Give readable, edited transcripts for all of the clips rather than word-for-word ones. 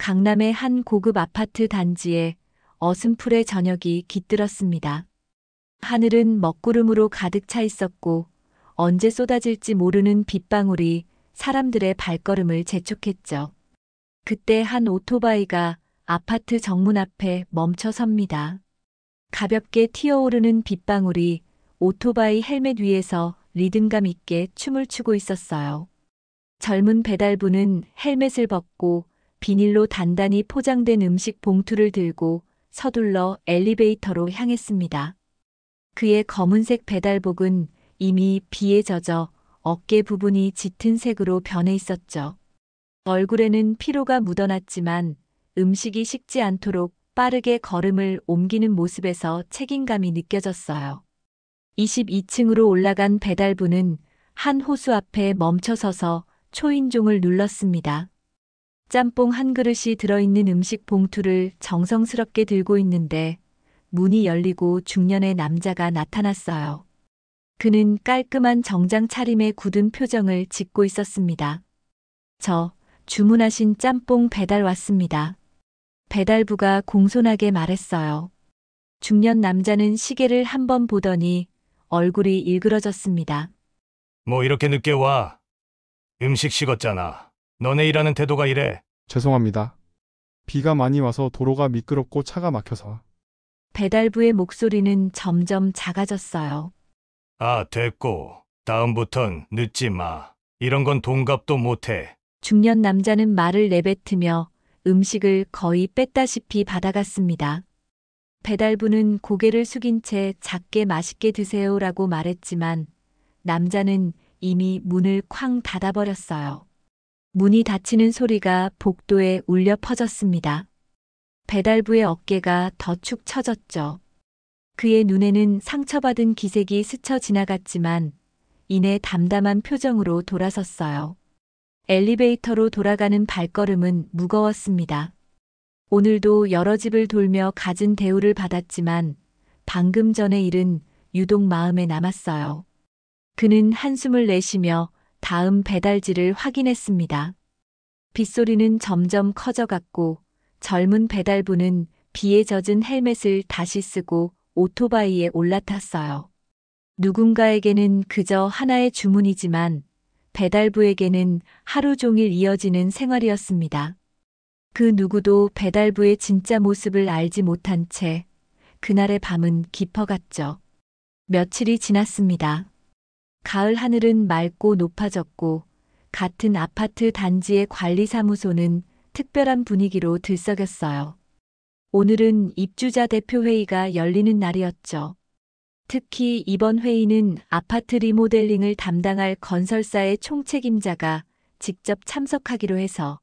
강남의 한 고급 아파트 단지에 어슴풀의 저녁이 깃들었습니다. 하늘은 먹구름으로 가득 차 있었고 언제 쏟아질지 모르는 빗방울이 사람들의 발걸음을 재촉했죠. 그때 한 오토바이가 아파트 정문 앞에 멈춰 섭니다. 가볍게 튀어오르는 빗방울이 오토바이 헬멧 위에서 리듬감 있게 춤을 추고 있었어요. 젊은 배달부는 헬멧을 벗고 비닐로 단단히 포장된 음식 봉투를 들고 서둘러 엘리베이터로 향했습니다. 그의 검은색 배달복은 이미 비에 젖어 어깨 부분이 짙은 색으로 변해 있었죠. 얼굴에는 피로가 묻어났지만 음식이 식지 않도록 빠르게 걸음을 옮기는 모습에서 책임감이 느껴졌어요. 22층으로 올라간 배달부는 한 호수 앞에 멈춰서서 초인종을 눌렀습니다. 짬뽕 한 그릇이 들어있는 음식 봉투를 정성스럽게 들고 있는데 문이 열리고 중년의 남자가 나타났어요. 그는 깔끔한 정장 차림의 굳은 표정을 짓고 있었습니다. 저 주문하신 짬뽕 배달 왔습니다. 배달부가 공손하게 말했어요. 중년 남자는 시계를 한번 보더니 얼굴이 일그러졌습니다. 뭐 이렇게 늦게 와? 음식 식었잖아. 너네 일하는 태도가 이래. 죄송합니다. 비가 많이 와서 도로가 미끄럽고 차가 막혀서. 배달부의 목소리는 점점 작아졌어요. 아, 됐고. 다음부턴 늦지 마. 이런 건 돈값도 못해. 중년 남자는 말을 내뱉으며 음식을 거의 뺐다시피 받아갔습니다. 배달부는 고개를 숙인 채 작게 맛있게 드세요라고 말했지만 남자는 이미 문을 쾅 닫아버렸어요. 문이 닫히는 소리가 복도에 울려 퍼졌습니다. 배달부의 어깨가 더 축 처졌죠. 그의 눈에는 상처받은 기색이 스쳐 지나갔지만 이내 담담한 표정으로 돌아섰어요. 엘리베이터로 돌아가는 발걸음은 무거웠습니다. 오늘도 여러 집을 돌며 갖은 대우를 받았지만 방금 전의 일은 유독 마음에 남았어요. 그는 한숨을 내쉬며 다음 배달지를 확인했습니다. 빗소리는 점점 커져갔고 젊은 배달부는 비에 젖은 헬멧을 다시 쓰고 오토바이에 올라탔어요. 누군가에게는 그저 하나의 주문이지만 배달부에게는 하루 종일 이어지는 생활이었습니다. 그 누구도 배달부의 진짜 모습을 알지 못한 채 그날의 밤은 깊어갔죠. 며칠이 지났습니다. 가을 하늘은 맑고 높아졌고 같은 아파트 단지의 관리사무소는 특별한 분위기로 들썩였어요. 오늘은 입주자 대표회의가 열리는 날이었죠. 특히 이번 회의는 아파트 리모델링을 담당할 건설사의 총책임자가 직접 참석하기로 해서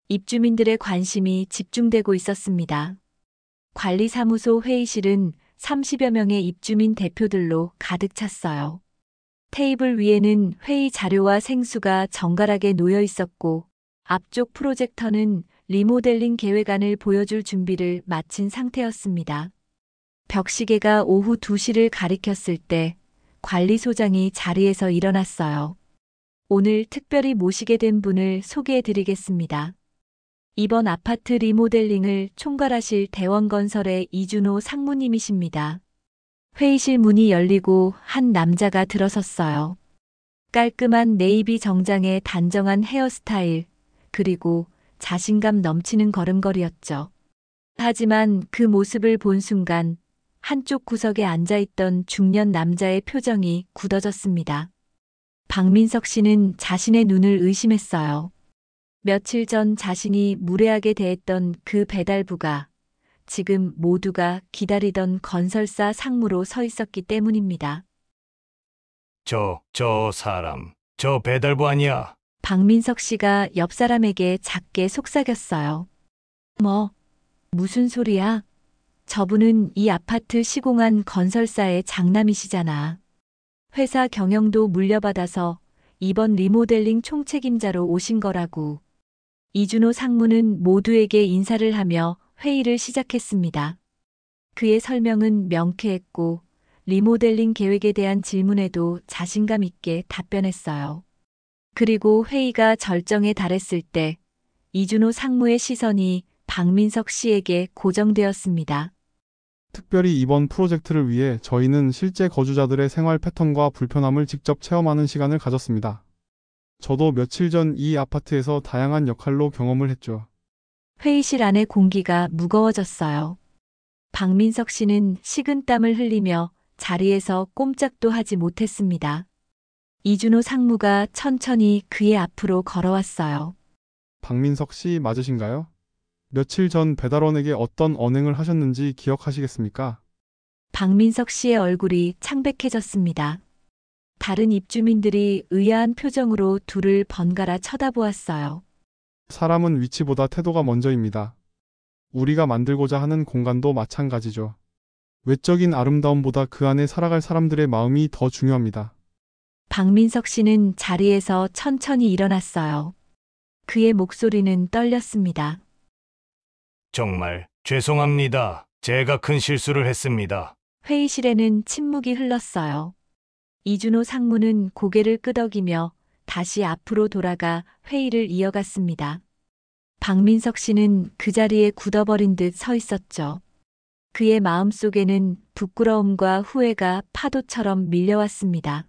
입주민들의 관심이 집중되고 있었습니다. 관리사무소 회의실은 30여 명의 입주민 대표들로 가득 찼어요. 테이블 위에는 회의 자료와 생수가 정갈하게 놓여 있었고 앞쪽 프로젝터는 리모델링 계획안을 보여줄 준비를 마친 상태였습니다. 벽시계가 오후 2시를 가리켰을 때 관리소장이 자리에서 일어났어요. 오늘 특별히 모시게 된 분을 소개해 드리겠습니다. 이번 아파트 리모델링을 총괄하실 대원건설의 이준호 상무님이십니다. 회의실 문이 열리고 한 남자가 들어섰어요. 깔끔한 네이비 정장에 단정한 헤어스타일, 그리고 자신감 넘치는 걸음걸이였죠. 하지만 그 모습을 본 순간 한쪽 구석에 앉아있던 중년 남자의 표정이 굳어졌습니다. 박민석 씨는 자신의 눈을 의심했어요. 며칠 전 자신이 무례하게 대했던 그 배달부가 지금 모두가 기다리던 건설사 상무로 서 있었기 때문입니다. 저 사람. 저 배달부 아니야? 박민석 씨가 옆 사람에게 작게 속삭였어요. 무슨 소리야? 저분은 이 아파트 시공한 건설사의 장남이시잖아. 회사 경영도 물려받아서 이번 리모델링 총책임자로 오신 거라고. 이준호 상무는 모두에게 인사를 하며 회의를 시작했습니다. 그의 설명은 명쾌했고 리모델링 계획에 대한 질문에도 자신감 있게 답변했어요. 그리고 회의가 절정에 달했을 때 이준호 상무의 시선이 박민석 씨에게 고정되었습니다. 특별히 이번 프로젝트를 위해 저희는 실제 거주자들의 생활 패턴과 불편함을 직접 체험하는 시간을 가졌습니다. 저도 며칠 전 이 아파트에서 다양한 역할로 경험을 했죠. 회의실 안의 공기가 무거워졌어요. 박민석 씨는 식은땀을 흘리며 자리에서 꼼짝도 하지 못했습니다. 이준호 상무가 천천히 그의 앞으로 걸어왔어요. 박민석 씨 맞으신가요? 며칠 전 배달원에게 어떤 언행을 하셨는지 기억하시겠습니까? 박민석 씨의 얼굴이 창백해졌습니다. 다른 입주민들이 의아한 표정으로 둘을 번갈아 쳐다보았어요. 사람은 위치보다 태도가 먼저입니다. 우리가 만들고자 하는 공간도 마찬가지죠. 외적인 아름다움보다 그 안에 살아갈 사람들의 마음이 더 중요합니다. 박민석 씨는 자리에서 천천히 일어났어요. 그의 목소리는 떨렸습니다. 정말 죄송합니다. 제가 큰 실수를 했습니다. 회의실에는 침묵이 흘렀어요. 이준호 상무는 고개를 끄덕이며 다시 앞으로 돌아가 회의를 이어갔습니다. 박민석 씨는 그 자리에 굳어버린 듯 서 있었죠. 그의 마음속에는 부끄러움과 후회가 파도처럼 밀려왔습니다.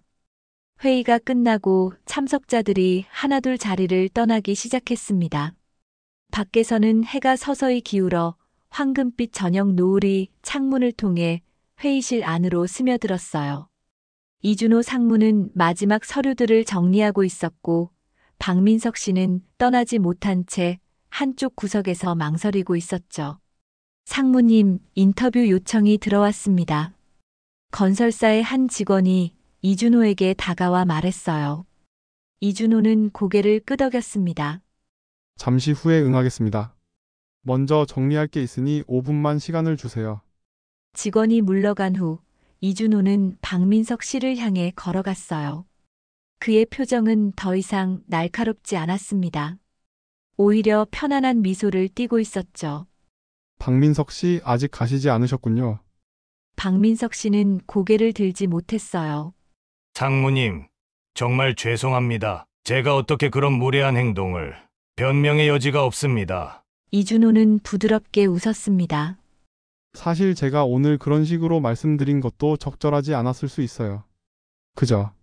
회의가 끝나고 참석자들이 하나둘 자리를 떠나기 시작했습니다. 밖에서는 해가 서서히 기울어 황금빛 저녁 노을이 창문을 통해 회의실 안으로 스며들었어요. 이준호 상무는 마지막 서류들을 정리하고 있었고 박민석 씨는 떠나지 못한 채 한쪽 구석에서 망설이고 있었죠. 상무님, 인터뷰 요청이 들어왔습니다. 건설사의 한 직원이 이준호에게 다가와 말했어요. 이준호는 고개를 끄덕였습니다. 잠시 후에 응하겠습니다. 먼저 정리할 게 있으니 5분만 시간을 주세요. 직원이 물러간 후 이준호는 박민석 씨를 향해 걸어갔어요. 그의 표정은 더 이상 날카롭지 않았습니다. 오히려 편안한 미소를 띠고 있었죠. 박민석 씨 아직 가시지 않으셨군요. 박민석 씨는 고개를 들지 못했어요. 상무님, 정말 죄송합니다. 제가 어떻게 그런 무례한 행동을. 변명의 여지가 없습니다. 이준호는 부드럽게 웃었습니다. 사실 제가 오늘 그런 식으로 말씀드린 것도 적절하지 않았을 수 있어요. 그저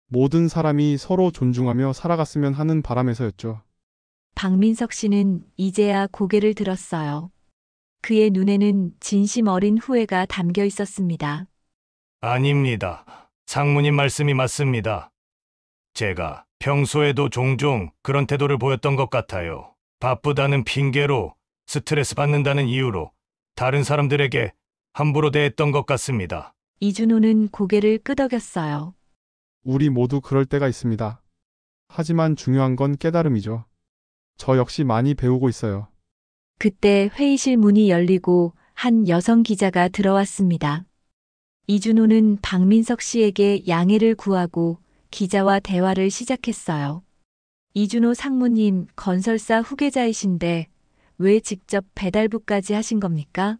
모든 사람이 서로 존중하며 살아갔으면 하는 바람에서였죠. 박민석 씨는 이제야 고개를 들었어요. 그의 눈에는 진심 어린 후회가 담겨 있었습니다. 아닙니다. 상무님 말씀이 맞습니다. 제가 평소에도 종종 그런 태도를 보였던 것 같아요. 바쁘다는 핑계로, 스트레스 받는다는 이유로 다른 사람들에게 함부로 대했던 것 같습니다. 이준호는 고개를 끄덕였어요. 우리 모두 그럴 때가 있습니다. 하지만 중요한 건 깨달음이죠. 저 역시 많이 배우고 있어요. 그때 회의실 문이 열리고 한 여성 기자가 들어왔습니다. 이준호는 박민석 씨에게 양해를 구하고 기자와 대화를 시작했어요. 이준호 상무님 건설사 후계자이신데 왜 직접 배달부까지 하신 겁니까?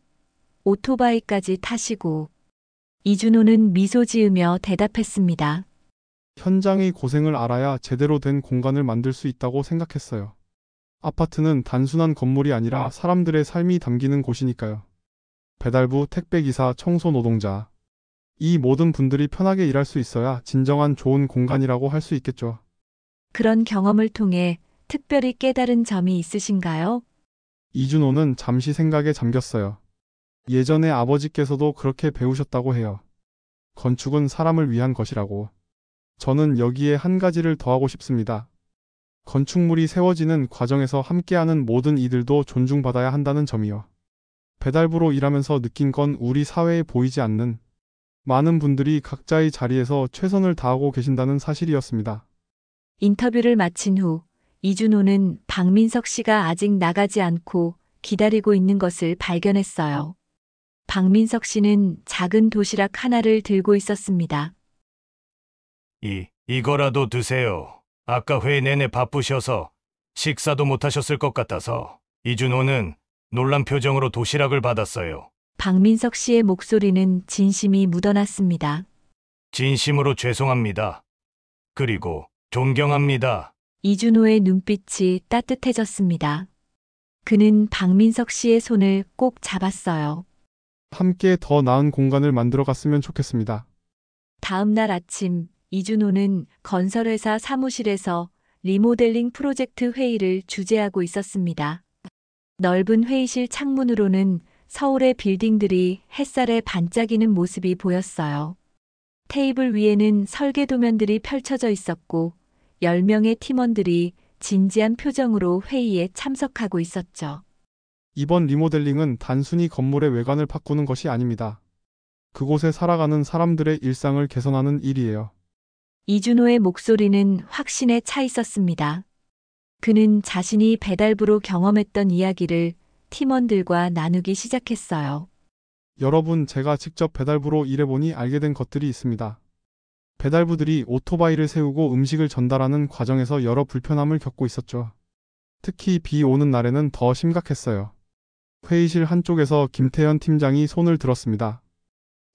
오토바이까지 타시고. 이준호는 미소 지으며 대답했습니다. 현장의 고생을 알아야 제대로 된 공간을 만들 수 있다고 생각했어요. 아파트는 단순한 건물이 아니라 사람들의 삶이 담기는 곳이니까요. 배달부, 택배기사, 청소 노동자. 이 모든 분들이 편하게 일할 수 있어야 진정한 좋은 공간이라고 할 수 있겠죠. 그런 경험을 통해 특별히 깨달은 점이 있으신가요? 이준호는 잠시 생각에 잠겼어요. 예전에 아버지께서도 그렇게 배우셨다고 해요. 건축은 사람을 위한 것이라고. 저는 여기에 한 가지를 더하고 싶습니다. 건축물이 세워지는 과정에서 함께하는 모든 이들도 존중받아야 한다는 점이요. 배달부로 일하면서 느낀 건 우리 사회에 보이지 않는 많은 분들이 각자의 자리에서 최선을 다하고 계신다는 사실이었습니다. 인터뷰를 마친 후 이준호는 박민석 씨가 아직 나가지 않고 기다리고 있는 것을 발견했어요. 박민석 씨는 작은 도시락 하나를 들고 있었습니다. 이거라도 드세요. 아까 회의 내내 바쁘셔서 식사도 못 하셨을 것 같아서. 이준호는 놀란 표정으로 도시락을 받았어요. 박민석 씨의 목소리는 진심이 묻어났습니다. 진심으로 죄송합니다. 그리고 존경합니다. 이준호의 눈빛이 따뜻해졌습니다. 그는 박민석 씨의 손을 꼭 잡았어요. 함께 더 나은 공간을 만들어 갔으면 좋겠습니다. 다음 날 아침 이준호는 건설회사 사무실에서 리모델링 프로젝트 회의를 주재하고 있었습니다. 넓은 회의실 창문으로는 서울의 빌딩들이 햇살에 반짝이는 모습이 보였어요. 테이블 위에는 설계 도면들이 펼쳐져 있었고 10명의 팀원들이 진지한 표정으로 회의에 참석하고 있었죠. 이번 리모델링은 단순히 건물의 외관을 바꾸는 것이 아닙니다. 그곳에 살아가는 사람들의 일상을 개선하는 일이에요. 이준호의 목소리는 확신에 차 있었습니다. 그는 자신이 배달부로 경험했던 이야기를 팀원들과 나누기 시작했어요. 여러분, 제가 직접 배달부로 일해보니 알게 된 것들이 있습니다. 배달부들이 오토바이를 세우고 음식을 전달하는 과정에서 여러 불편함을 겪고 있었죠. 특히 비 오는 날에는 더 심각했어요. 회의실 한쪽에서 김태현 팀장이 손을 들었습니다.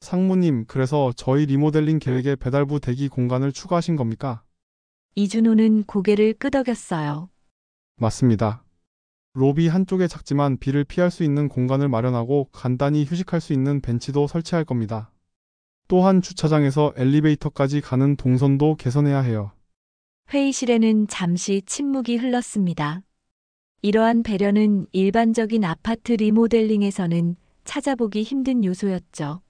상무님, 그래서 저희 리모델링 계획에 배달부 대기 공간을 추가하신 겁니까? 이준호는 고개를 끄덕였어요. 맞습니다. 로비 한쪽에 작지만 비를 피할 수 있는 공간을 마련하고 간단히 휴식할 수 있는 벤치도 설치할 겁니다. 또한 주차장에서 엘리베이터까지 가는 동선도 개선해야 해요. 회의실에는 잠시 침묵이 흘렀습니다. 이러한 배려는 일반적인 아파트 리모델링에서는 찾아보기 힘든 요소였죠.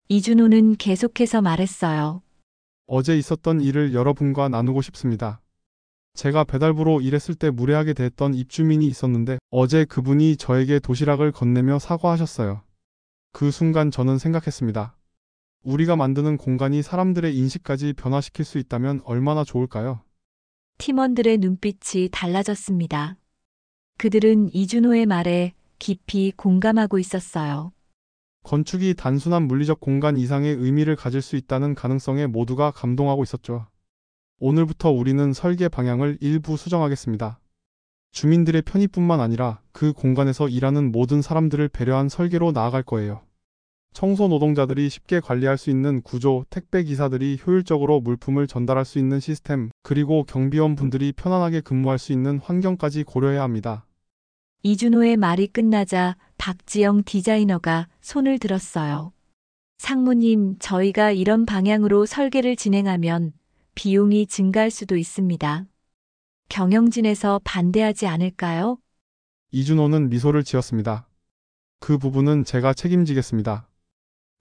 이준호는 계속해서 말했어요. 어제 있었던 일을 여러분과 나누고 싶습니다. 제가 배달부로 일했을 때 무례하게 대했던 입주민이 있었는데 어제 그분이 저에게 도시락을 건네며 사과하셨어요. 그 순간 저는 생각했습니다. 우리가 만드는 공간이 사람들의 인식까지 변화시킬 수 있다면 얼마나 좋을까요? 팀원들의 눈빛이 달라졌습니다. 그들은 이준호의 말에 깊이 공감하고 있었어요. 건축이 단순한 물리적 공간 이상의 의미를 가질 수 있다는 가능성에 모두가 감동하고 있었죠. 오늘부터 우리는 설계 방향을 일부 수정하겠습니다. 주민들의 편의뿐만 아니라 그 공간에서 일하는 모든 사람들을 배려한 설계로 나아갈 거예요. 청소 노동자들이 쉽게 관리할 수 있는 구조, 택배 기사들이 효율적으로 물품을 전달할 수 있는 시스템, 그리고 경비원 분들이 편안하게 근무할 수 있는 환경까지 고려해야 합니다. 이준호의 말이 끝나자 박지영 디자이너가 손을 들었어요. 상무님, 저희가 이런 방향으로 설계를 진행하면 비용이 증가할 수도 있습니다. 경영진에서 반대하지 않을까요? 이준호는 미소를 지었습니다. 그 부분은 제가 책임지겠습니다.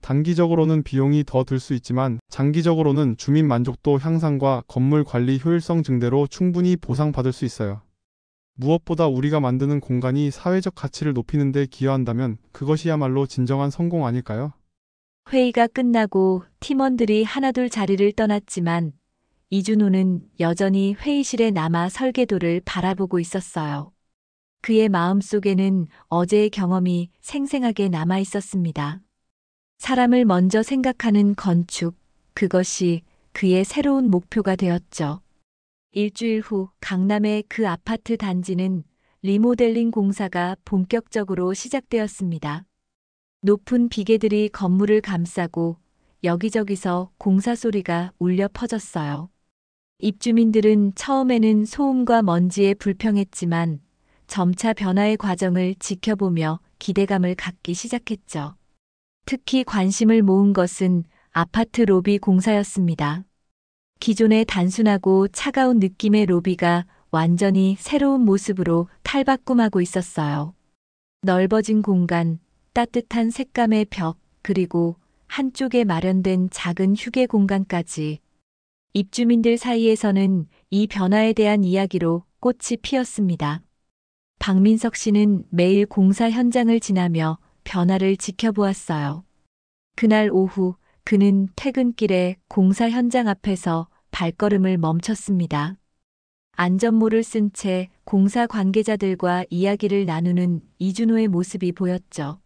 단기적으로는 비용이 더 들 수 있지만 장기적으로는 주민 만족도 향상과 건물 관리 효율성 증대로 충분히 보상받을 수 있어요. 무엇보다 우리가 만드는 공간이 사회적 가치를 높이는 데 기여한다면 그것이야말로 진정한 성공 아닐까요? 회의가 끝나고 팀원들이 하나둘 자리를 떠났지만 이준호는 여전히 회의실에 남아 설계도를 바라보고 있었어요. 그의 마음속에는 어제의 경험이 생생하게 남아 있었습니다. 사람을 먼저 생각하는 건축, 그것이 그의 새로운 목표가 되었죠. 일주일 후 강남의 그 아파트 단지는 리모델링 공사가 본격적으로 시작되었습니다. 높은 비계들이 건물을 감싸고 여기저기서 공사 소리가 울려 퍼졌어요. 입주민들은 처음에는 소음과 먼지에 불평했지만 점차 변화의 과정을 지켜보며 기대감을 갖기 시작했죠. 특히 관심을 모은 것은 아파트 로비 공사였습니다. 기존의 단순하고 차가운 느낌의 로비가 완전히 새로운 모습으로 탈바꿈하고 있었어요. 넓어진 공간, 따뜻한 색감의 벽, 그리고 한쪽에 마련된 작은 휴게 공간까지. 입주민들 사이에서는 이 변화에 대한 이야기로 꽃이 피었습니다. 박민석 씨는 매일 공사 현장을 지나며 변화를 지켜보았어요. 그날 오후 그는 퇴근길에 공사 현장 앞에서 발걸음을 멈췄습니다. 안전모를 쓴 채 공사 관계자들과 이야기를 나누는 이준호의 모습이 보였죠.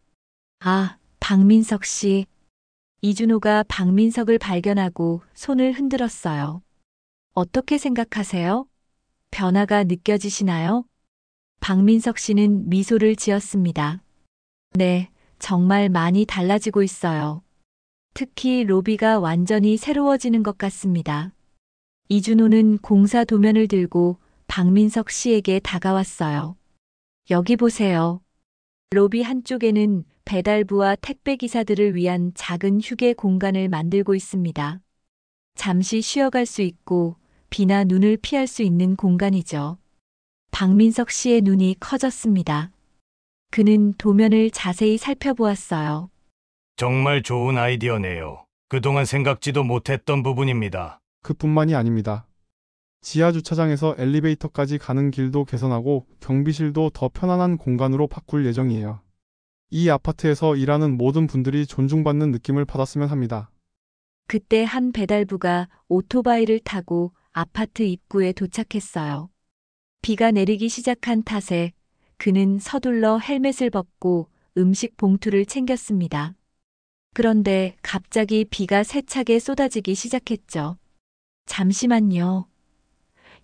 아, 박민석 씨. 이준호가 박민석을 발견하고 손을 흔들었어요. 어떻게 생각하세요? 변화가 느껴지시나요? 박민석 씨는 미소를 지었습니다. 네, 정말 많이 달라지고 있어요. 특히 로비가 완전히 새로워지는 것 같습니다. 이준호는 공사 도면을 들고 박민석 씨에게 다가왔어요. 여기 보세요. 로비 한쪽에는 배달부와 택배기사들을 위한 작은 휴게 공간을 만들고 있습니다. 잠시 쉬어갈 수 있고 비나 눈을 피할 수 있는 공간이죠. 박민석 씨의 눈이 커졌습니다. 그는 도면을 자세히 살펴보았어요. 정말 좋은 아이디어네요. 그동안 생각지도 못했던 부분입니다. 그뿐만이 아닙니다. 지하 주차장에서 엘리베이터까지 가는 길도 개선하고 경비실도 더 편안한 공간으로 바꿀 예정이에요. 이 아파트에서 일하는 모든 분들이 존중받는 느낌을 받았으면 합니다. 그때 한 배달부가 오토바이를 타고 아파트 입구에 도착했어요. 비가 내리기 시작한 탓에 그는 서둘러 헬멧을 벗고 음식 봉투를 챙겼습니다. 그런데 갑자기 비가 세차게 쏟아지기 시작했죠. 잠시만요.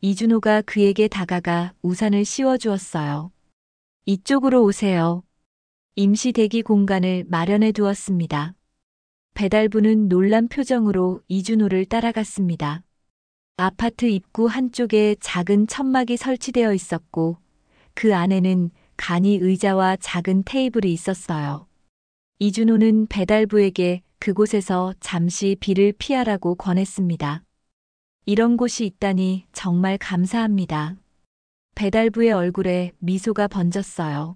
이준호가 그에게 다가가 우산을 씌워주었어요. 이쪽으로 오세요. 임시 대기 공간을 마련해 두었습니다. 배달부는 놀란 표정으로 이준호를 따라갔습니다. 아파트 입구 한쪽에 작은 천막이 설치되어 있었고 그 안에는 간이 의자와 작은 테이블이 있었어요. 이준호는 배달부에게 그곳에서 잠시 비를 피하라고 권했습니다. 이런 곳이 있다니 정말 감사합니다. 배달부의 얼굴에 미소가 번졌어요.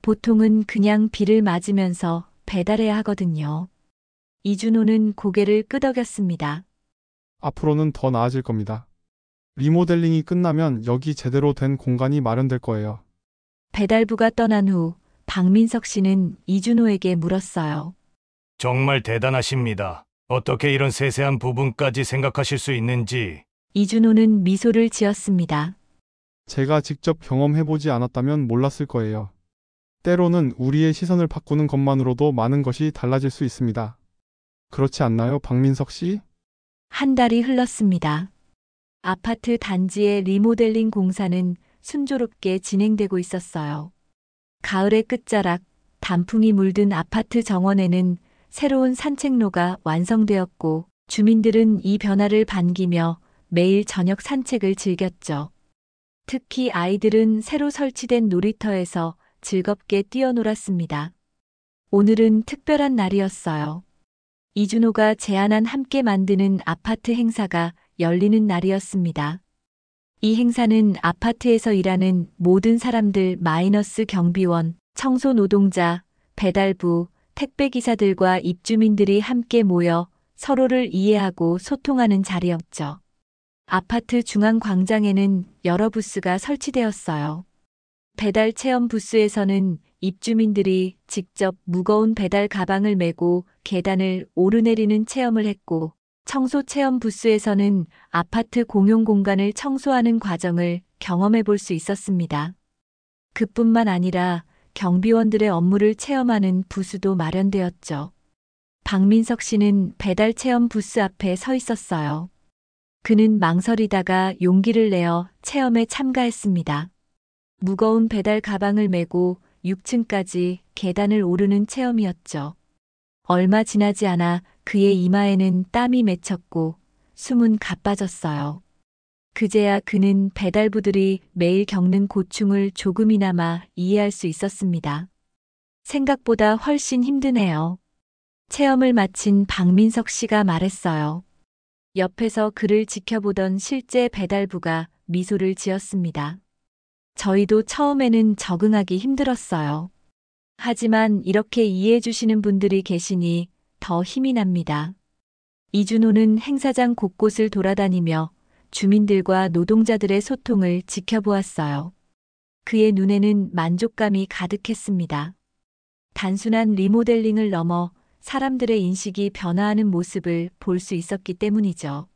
보통은 그냥 비를 맞으면서 배달해야 하거든요. 이준호는 고개를 끄덕였습니다. 앞으로는 더 나아질 겁니다. 리모델링이 끝나면 여기 제대로 된 공간이 마련될 거예요. 배달부가 떠난 후 박민석 씨는 이준호에게 물었어요. 정말 대단하십니다. 어떻게 이런 세세한 부분까지 생각하실 수 있는지. 이준호는 미소를 지었습니다. 제가 직접 경험해보지 않았다면 몰랐을 거예요. 때로는 우리의 시선을 바꾸는 것만으로도 많은 것이 달라질 수 있습니다. 그렇지 않나요, 박민석 씨? 한 달이 흘렀습니다. 아파트 단지의 리모델링 공사는 순조롭게 진행되고 있었어요. 가을의 끝자락, 단풍이 물든 아파트 정원에는 새로운 산책로가 완성되었고 주민들은 이 변화를 반기며 매일 저녁 산책을 즐겼죠. 특히 아이들은 새로 설치된 놀이터에서 즐겁게 뛰어놀았습니다. 오늘은 특별한 날이었어요. 이준호가 제안한 함께 만드는 아파트 행사가 열리는 날이었습니다. 이 행사는 아파트에서 일하는 모든 사람들 마이너스 경비원, 청소 노동자, 배달부, 택배기사들과 입주민들이 함께 모여 서로를 이해하고 소통하는 자리였죠. 아파트 중앙 광장에는 여러 부스가 설치되었어요. 배달 체험 부스에서는 입주민들이 직접 무거운 배달 가방을 메고 계단을 오르내리는 체험을 했고, 청소 체험 부스에서는 아파트 공용 공간을 청소하는 과정을 경험해 볼 수 있었습니다. 그뿐만 아니라 경비원들의 업무를 체험하는 부스도 마련되었죠. 박민석 씨는 배달 체험 부스 앞에 서 있었어요. 그는 망설이다가 용기를 내어 체험에 참가했습니다. 무거운 배달 가방을 메고 6층까지 계단을 오르는 체험이었죠. 얼마 지나지 않아 그의 이마에는 땀이 맺혔고 숨은 가빠졌어요. 그제야 그는 배달부들이 매일 겪는 고충을 조금이나마 이해할 수 있었습니다. 생각보다 훨씬 힘드네요. 체험을 마친 박민석 씨가 말했어요. 옆에서 그를 지켜보던 실제 배달부가 미소를 지었습니다. 저희도 처음에는 적응하기 힘들었어요. 하지만 이렇게 이해해 주시는 분들이 계시니 더 힘이 납니다. 이준호는 행사장 곳곳을 돌아다니며 주민들과 노동자들의 소통을 지켜보았어요. 그의 눈에는 만족감이 가득했습니다. 단순한 리모델링을 넘어 사람들의 인식이 변화하는 모습을 볼 수 있었기 때문이죠.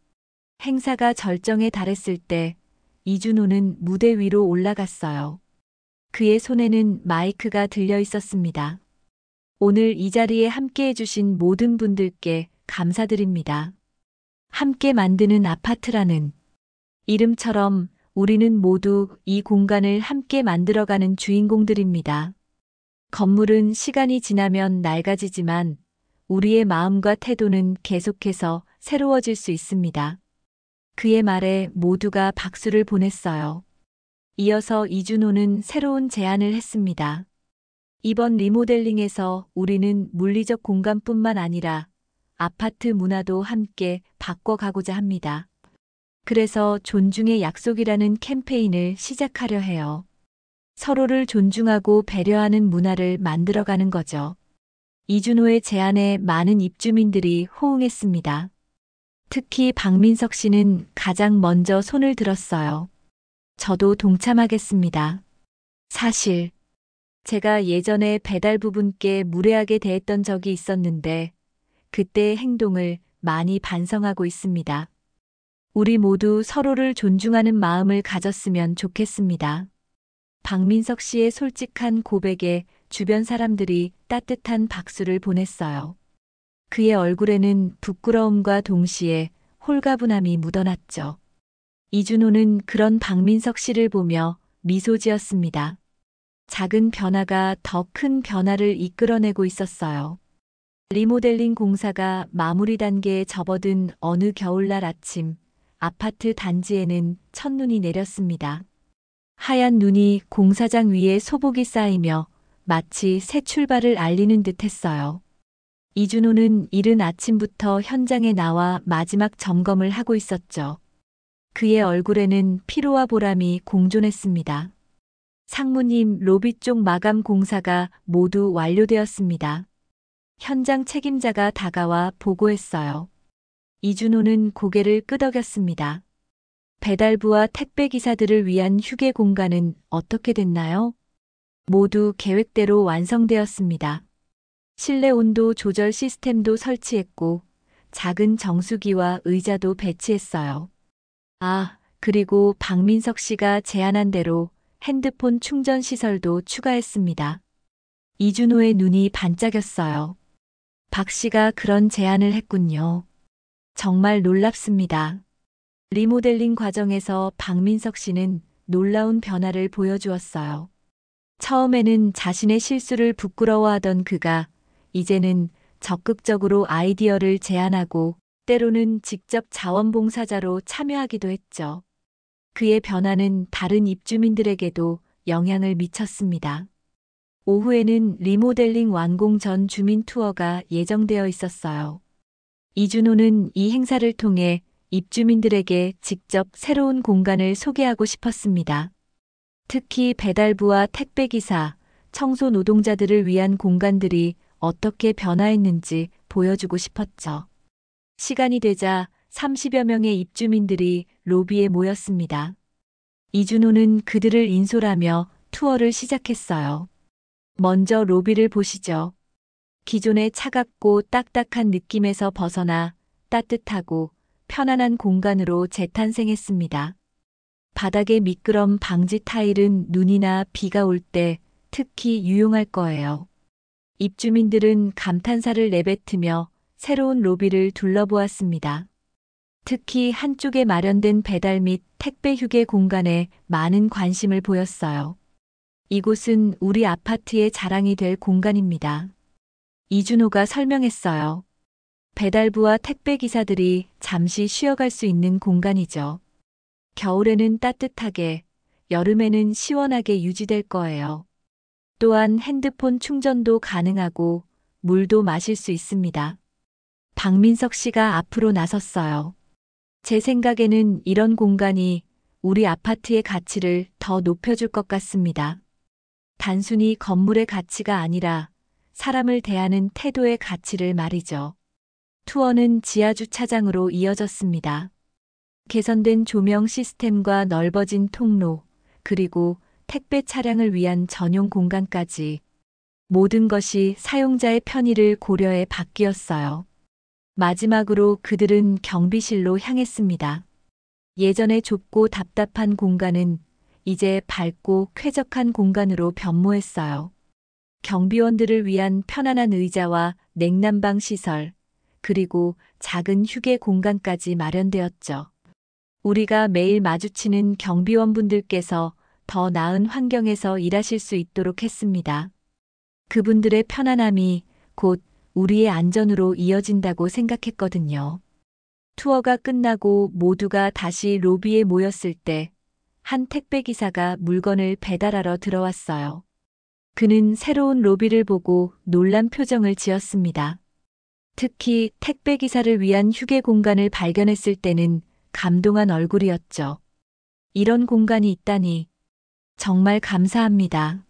행사가 절정에 달했을 때 이준호는 무대 위로 올라갔어요. 그의 손에는 마이크가 들려 있었습니다. 오늘 이 자리에 함께 해주신 모든 분들께 감사드립니다. 함께 만드는 아파트라는 이름처럼 우리는 모두 이 공간을 함께 만들어가는 주인공들입니다. 건물은 시간이 지나면 낡아지지만 우리의 마음과 태도는 계속해서 새로워질 수 있습니다. 그의 말에 모두가 박수를 보냈어요. 이어서 이준호는 새로운 제안을 했습니다. 이번 리모델링에서 우리는 물리적 공간뿐만 아니라 아파트 문화도 함께 바꿔가고자 합니다. 그래서 존중의 약속이라는 캠페인을 시작하려 해요. 서로를 존중하고 배려하는 문화를 만들어가는 거죠. 이준호의 제안에 많은 입주민들이 호응했습니다. 특히 박민석 씨는 가장 먼저 손을 들었어요. 저도 동참하겠습니다. 사실 제가 예전에 배달부분께 무례하게 대했던 적이 있었는데 그때의 행동을 많이 반성하고 있습니다. 우리 모두 서로를 존중하는 마음을 가졌으면 좋겠습니다. 박민석 씨의 솔직한 고백에 주변 사람들이 따뜻한 박수를 보냈어요. 그의 얼굴에는 부끄러움과 동시에 홀가분함이 묻어났죠. 이준호는 그런 박민석 씨를 보며 미소 지었습니다. 작은 변화가 더 큰 변화를 이끌어내고 있었어요. 리모델링 공사가 마무리 단계에 접어든 어느 겨울날 아침, 아파트 단지에는 첫눈이 내렸습니다. 하얀 눈이 공사장 위에 소복이 쌓이며 마치 새 출발을 알리는 듯 했어요. 이준호는 이른 아침부터 현장에 나와 마지막 점검을 하고 있었죠. 그의 얼굴에는 피로와 보람이 공존했습니다. 상무님, 로비 쪽 마감 공사가 모두 완료되었습니다. 현장 책임자가 다가와 보고했어요. 이준호는 고개를 끄덕였습니다. 배달부와 택배기사들을 위한 휴게 공간은 어떻게 됐나요? 모두 계획대로 완성되었습니다. 실내 온도 조절 시스템도 설치했고 작은 정수기와 의자도 배치했어요. 아, 그리고 박민석 씨가 제안한 대로 핸드폰 충전 시설도 추가했습니다. 이준호의 눈이 반짝였어요. 박 씨가 그런 제안을 했군요. 정말 놀랍습니다. 리모델링 과정에서 박민석 씨는 놀라운 변화를 보여주었어요. 처음에는 자신의 실수를 부끄러워하던 그가 이제는 적극적으로 아이디어를 제안하고 때로는 직접 자원봉사자로 참여하기도 했죠. 그의 변화는 다른 입주민들에게도 영향을 미쳤습니다. 오후에는 리모델링 완공 전 주민 투어가 예정되어 있었어요. 이준호는 이 행사를 통해 입주민들에게 직접 새로운 공간을 소개하고 싶었습니다. 특히 배달부와 택배기사, 청소 노동자들을 위한 공간들이 어떻게 변화했는지 보여주고 싶었죠. 시간이 되자 30여 명의 입주민들이 로비에 모였습니다. 이준호는 그들을 인솔하며 투어를 시작했어요. 먼저 로비를 보시죠. 기존의 차갑고 딱딱한 느낌에서 벗어나 따뜻하고 편안한 공간으로 재탄생했습니다. 바닥의 미끄럼 방지 타일은 눈이나 비가 올 때 특히 유용할 거예요. 입주민들은 감탄사를 내뱉으며 새로운 로비를 둘러보았습니다. 특히 한쪽에 마련된 배달 및 택배 휴게 공간에 많은 관심을 보였어요. 이곳은 우리 아파트의 자랑이 될 공간입니다. 이준호가 설명했어요. 배달부와 택배 기사들이 잠시 쉬어갈 수 있는 공간이죠. 겨울에는 따뜻하게, 여름에는 시원하게 유지될 거예요. 또한 핸드폰 충전도 가능하고 물도 마실 수 있습니다. 박민석 씨가 앞으로 나섰어요. 제 생각에는 이런 공간이 우리 아파트의 가치를 더 높여줄 것 같습니다. 단순히 건물의 가치가 아니라 사람을 대하는 태도의 가치를 말이죠. 투어는 지하 주차장으로 이어졌습니다. 개선된 조명 시스템과 넓어진 통로, 그리고 택배 차량을 위한 전용 공간까지 모든 것이 사용자의 편의를 고려해 바뀌었어요. 마지막으로 그들은 경비실로 향했습니다. 예전에 좁고 답답한 공간은 이제 밝고 쾌적한 공간으로 변모했어요. 경비원들을 위한 편안한 의자와 냉난방 시설, 그리고 작은 휴게 공간까지 마련되었죠. 우리가 매일 마주치는 경비원분들께서 더 나은 환경에서 일하실 수 있도록 했습니다. 그분들의 편안함이 곧 우리의 안전으로 이어진다고 생각했거든요. 투어가 끝나고 모두가 다시 로비에 모였을 때 한 택배기사가 물건을 배달하러 들어왔어요. 그는 새로운 로비를 보고 놀란 표정을 지었습니다. 특히 택배기사를 위한 휴게 공간을 발견했을 때는 감동한 얼굴이었죠. 이런 공간이 있다니 정말 감사합니다.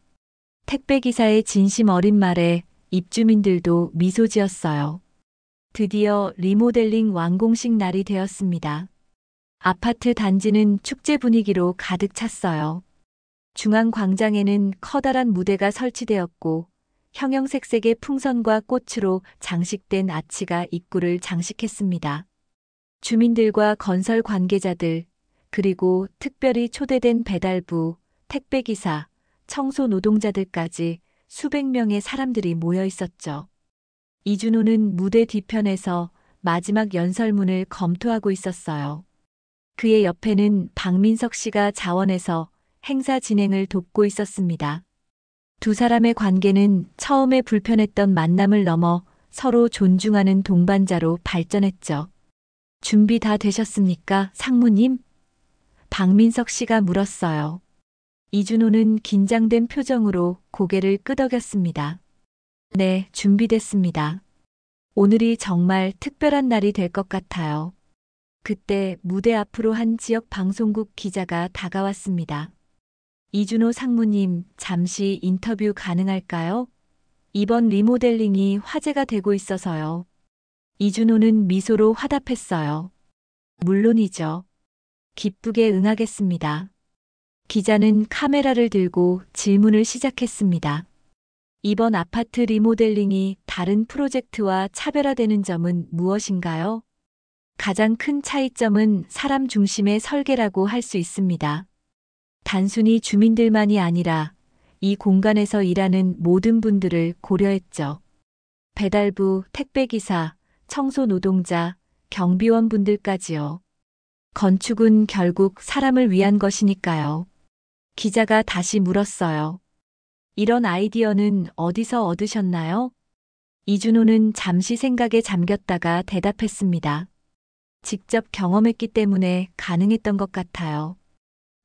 택배기사의 진심 어린 말에 입주민들도 미소 지었어요. 드디어 리모델링 완공식 날이 되었습니다. 아파트 단지는 축제 분위기로 가득 찼어요. 중앙 광장에는 커다란 무대가 설치되었고 형형색색의 풍선과 꽃으로 장식된 아치가 입구를 장식했습니다. 주민들과 건설 관계자들, 그리고 특별히 초대된 배달부, 택배기사, 청소 노동자들까지 수백 명의 사람들이 모여 있었죠. 이준호는 무대 뒤편에서 마지막 연설문을 검토하고 있었어요. 그의 옆에는 박민석 씨가 자원해서 행사 진행을 돕고 있었습니다. 두 사람의 관계는 처음에 불편했던 만남을 넘어 서로 존중하는 동반자로 발전했죠. 준비 다 되셨습니까, 상무님? 박민석 씨가 물었어요. 이준호는 긴장된 표정으로 고개를 끄덕였습니다. 네, 준비됐습니다. 오늘이 정말 특별한 날이 될 것 같아요. 그때 무대 앞으로 한 지역 방송국 기자가 다가왔습니다. 이준호 상무님, 잠시 인터뷰 가능할까요? 이번 리모델링이 화제가 되고 있어서요. 이준호는 미소로 화답했어요. 물론이죠. 기쁘게 응하겠습니다. 기자는 카메라를 들고 질문을 시작했습니다. 이번 아파트 리모델링이 다른 프로젝트와 차별화되는 점은 무엇인가요? 가장 큰 차이점은 사람 중심의 설계라고 할 수 있습니다. 단순히 주민들만이 아니라 이 공간에서 일하는 모든 분들을 고려했죠. 배달부, 택배기사, 청소 노동자, 경비원 분들까지요. 건축은 결국 사람을 위한 것이니까요. 기자가 다시 물었어요. 이런 아이디어는 어디서 얻으셨나요? 이준호는 잠시 생각에 잠겼다가 대답했습니다. 직접 경험했기 때문에 가능했던 것 같아요.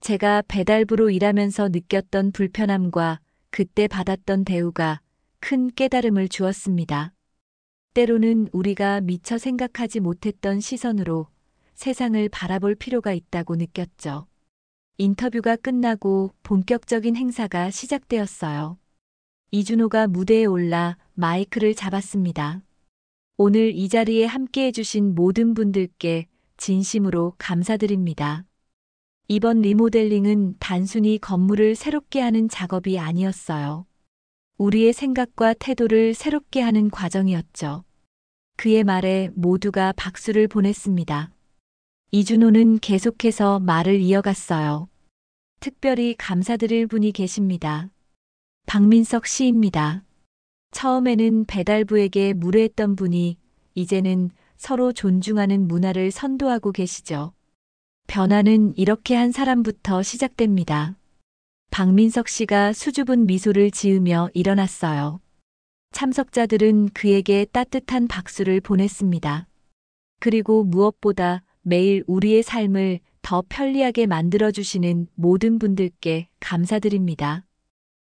제가 배달부로 일하면서 느꼈던 불편함과 그때 받았던 대우가 큰 깨달음을 주었습니다. 때로는 우리가 미처 생각하지 못했던 시선으로 세상을 바라볼 필요가 있다고 느꼈죠. 인터뷰가 끝나고 본격적인 행사가 시작되었어요. 이준호가 무대에 올라 마이크를 잡았습니다. 오늘 이 자리에 함께해 주신 모든 분들께 진심으로 감사드립니다. 이번 리모델링은 단순히 건물을 새롭게 하는 작업이 아니었어요. 우리의 생각과 태도를 새롭게 하는 과정이었죠. 그의 말에 모두가 박수를 보냈습니다. 이준호는 계속해서 말을 이어갔어요. 특별히 감사드릴 분이 계십니다. 박민석 씨입니다. 처음에는 배달부에게 무례했던 분이 이제는 서로 존중하는 문화를 선도하고 계시죠. 변화는 이렇게 한 사람부터 시작됩니다. 박민석 씨가 수줍은 미소를 지으며 일어났어요. 참석자들은 그에게 따뜻한 박수를 보냈습니다. 그리고 무엇보다 매일 우리의 삶을 더 편리하게 만들어주시는 모든 분들께 감사드립니다.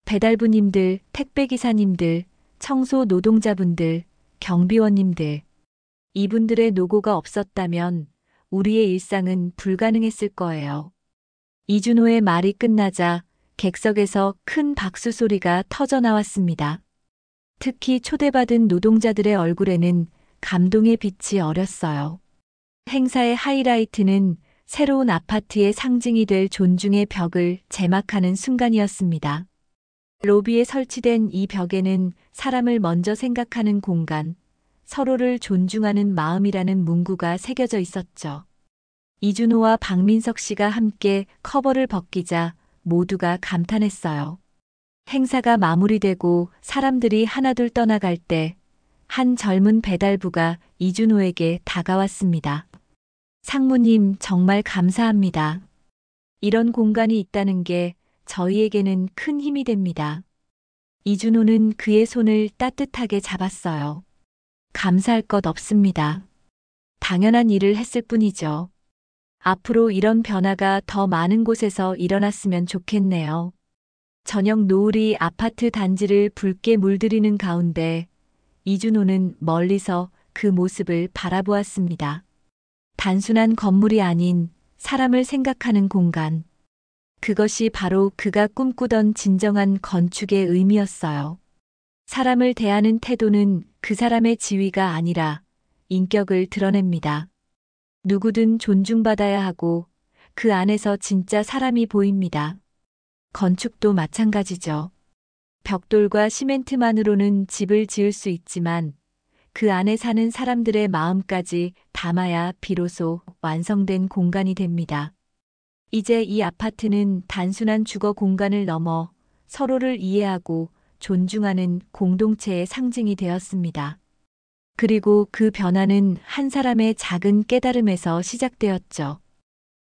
배달부님들, 택배기사님들, 청소 노동자분들, 경비원님들. 이분들의 노고가 없었다면 우리의 일상은 불가능했을 거예요. 이준호의 말이 끝나자 객석에서 큰 박수 소리가 터져 나왔습니다. 특히 초대받은 노동자들의 얼굴에는 감동의 빛이 어렸어요. 행사의 하이라이트는 새로운 아파트의 상징이 될 존중의 벽을 제막하는 순간이었습니다. 로비에 설치된 이 벽에는 사람을 먼저 생각하는 공간, 서로를 존중하는 마음이라는 문구가 새겨져 있었죠. 이준호와 박민석 씨가 함께 커버를 벗기자 모두가 감탄했어요. 행사가 마무리되고 사람들이 하나둘 떠나갈 때 한 젊은 배달부가 이준호에게 다가왔습니다. 상무님, 정말 감사합니다. 이런 공간이 있다는 게 저희에게는 큰 힘이 됩니다. 이준호는 그의 손을 따뜻하게 잡았어요. 감사할 것 없습니다. 당연한 일을 했을 뿐이죠. 앞으로 이런 변화가 더 많은 곳에서 일어났으면 좋겠네요. 저녁 노을이 아파트 단지를 붉게 물들이는 가운데 이준호는 멀리서 그 모습을 바라보았습니다. 단순한 건물이 아닌 사람을 생각하는 공간. 그것이 바로 그가 꿈꾸던 진정한 건축의 의미였어요. 사람을 대하는 태도는 그 사람의 지위가 아니라 인격을 드러냅니다. 누구든 존중받아야 하고 그 안에서 진짜 사람이 보입니다. 건축도 마찬가지죠. 벽돌과 시멘트만으로는 집을 지을 수 있지만 그 안에 사는 사람들의 마음까지 담아야 비로소 완성된 공간이 됩니다. 이제 이 아파트는 단순한 주거 공간을 넘어 서로를 이해하고 존중하는 공동체의 상징이 되었습니다. 그리고 그 변화는 한 사람의 작은 깨달음에서 시작되었죠.